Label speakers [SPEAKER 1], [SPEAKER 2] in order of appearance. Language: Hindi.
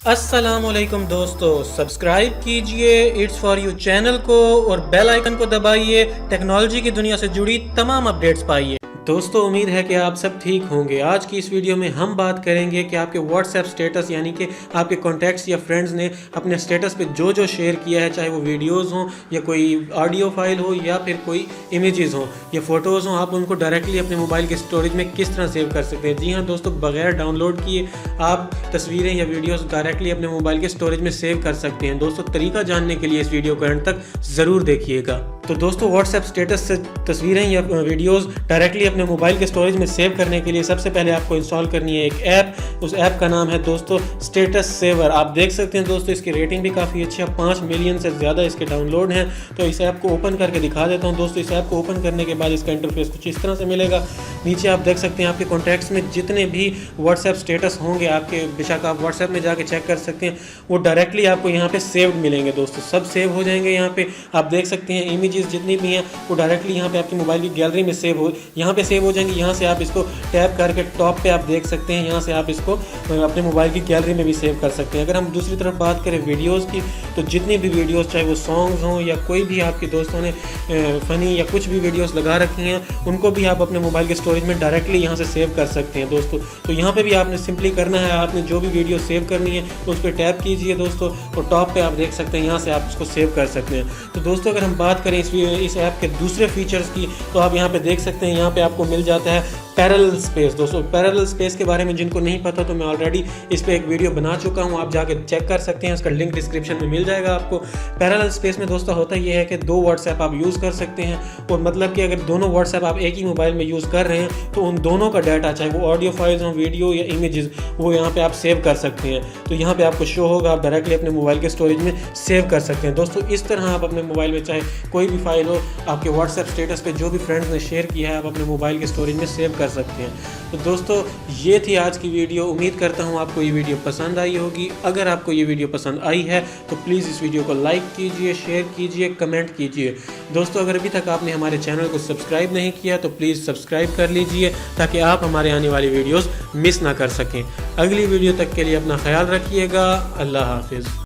[SPEAKER 1] अस्सलामुअलैकुम दोस्तों, सब्सक्राइब कीजिए इट्स फॉर यू चैनल को और बेल आइकन को दबाइए। टेक्नोलॉजी की दुनिया से जुड़ी तमाम अपडेट्स पाइए। दोस्तों, उम्मीद है कि आप सब ठीक होंगे। आज की इस वीडियो में हम बात करेंगे कि आपके व्हाट्सएप स्टेटस यानी कि आपके कॉन्टैक्ट्स या फ्रेंड्स ने अपने स्टेटस पे जो जो शेयर किया है, चाहे वो वीडियोस हों या कोई ऑडियो फाइल हो या फिर कोई इमेजेस हों या फ़ोटोज़ हों, आप उनको डायरेक्टली अपने मोबाइल के स्टोरेज में किस तरह सेव कर सकते हैं। जी हाँ दोस्तों, बगैर डाउनलोड किए आप तस्वीरें या वीडियोस डायरेक्टली अपने मोबाइल के स्टोरेज में सेव कर सकते हैं। दोस्तों, तरीका जानने के लिए इस वीडियो को एंड तक ज़रूर देखिएगा। तो दोस्तों, व्हाट्सएप स्टेटस से तस्वीरें या वीडियोस डायरेक्टली अपने मोबाइल के स्टोरेज में सेव करने के लिए सबसे पहले आपको इंस्टॉल करनी है एक ऐप। उस ऐप का नाम है दोस्तों स्टेटस सेवर। आप देख सकते हैं दोस्तों, इसकी रेटिंग भी काफ़ी अच्छी है, 5 मिलियन से ज़्यादा इसके डाउनलोड हैं। तो इस ऐप को ओपन करके दिखा देता हूँ। दोस्तों, इस ऐप को ओपन करने के बाद इसका इंटरफेस कुछ इस तरह से मिलेगा। नीचे आप देख सकते हैं आपके कॉन्टैक्ट्स में जितने भी व्हाट्सएप स्टेटस होंगे, आपके बेशक आप व्हाट्सएप में जाके चेक कर सकते हैं, वो डायरेक्टली आपको यहाँ पे सेव्ड मिलेंगे। दोस्तों, सब सेव हो जाएंगे। यहाँ पे आप देख सकते हैं इमेजेस जितनी भी हैं वो डायरेक्टली यहाँ पे आपकी मोबाइल की गैलरी में सेव हो जाएंगी। यहाँ से आप इसको टैप करके टॉप पे आप देख सकते हैं। यहाँ से आप इसको अपने मोबाइल की गैलरी में भी सेव कर सकते हैं। अगर हम दूसरी तरफ बात करें वीडियोस की, तो जितनी भी वीडियोस, चाहे वो सॉन्ग्स हों या कोई भी आपके दोस्तों ने फ़नी या कुछ भी वीडियोस लगा रखी हैं, उनको भी आप अपने मोबाइल के स्टोरेज में डायरेक्टली यहाँ से सेव कर सकते हैं। दोस्तों, तो यहाँ पर भी आपने सिंपली करना है, आपने जो भी वीडियो सेव करनी है उस पर टैप कीजिए दोस्तों, और टॉप पर आप देख सकते हैं, यहाँ से आप उसको सेव कर सकते हैं। तो दोस्तों, अगर हम बात करें इस ऐप के दूसरे फीचर्स की, तो आप यहाँ पे देख सकते हैं, यहाँ पे आपको मिल जाता है पैरेलल स्पेस। दोस्तों, पैरेलल स्पेस के बारे में जिनको नहीं पता, तो मैं ऑलरेडी इस पे एक वीडियो बना चुका हूँ, आप जाके चेक कर सकते हैं, उसका लिंक डिस्क्रिप्शन में मिल जाएगा आपको। पैरेलल स्पेस में दोस्तों होता ये है कि 2 व्हाट्सएप आप यूज़ कर सकते हैं, और मतलब कि अगर दोनों व्हाट्सएप आप एक ही मोबाइल में यूज़ कर रहे हैं तो उन दोनों का डाटा, चाहे वो ऑडियो फाइल्स हों, वीडियो या इमेजेस, वो यहाँ पर आप सेव कर सकते हैं। तो यहाँ पर आपको शो होगा, आप डायरेक्टली अपने मोबाइल के स्टोरेज में सेव कर सकते हैं। दोस्तों, इस तरह आप अपने मोबाइल में चाहे कोई भी फाइल हो, आपके व्हाट्सएप स्टेटस पे जो भी फ्रेंड्स ने शेयर किया है, आप अपने मोबाइल के स्टोरेज में सेव कर सकते हैं। तो दोस्तों, ये थी आज की वीडियो। उम्मीद करता हूँ आपको ये वीडियो पसंद आई होगी। अगर आपको ये वीडियो पसंद आई है तो प्लीज़ इस वीडियो को लाइक कीजिए, शेयर कीजिए, कमेंट कीजिए। दोस्तों, अगर अभी तक आपने हमारे चैनल को सब्सक्राइब नहीं किया तो प्लीज़ सब्सक्राइब कर लीजिए, ताकि आप हमारे आने वाली वीडियोज़ मिस ना कर सकें। अगली वीडियो तक के लिए अपना ख्याल रखिएगा। अल्लाह हाफिज़।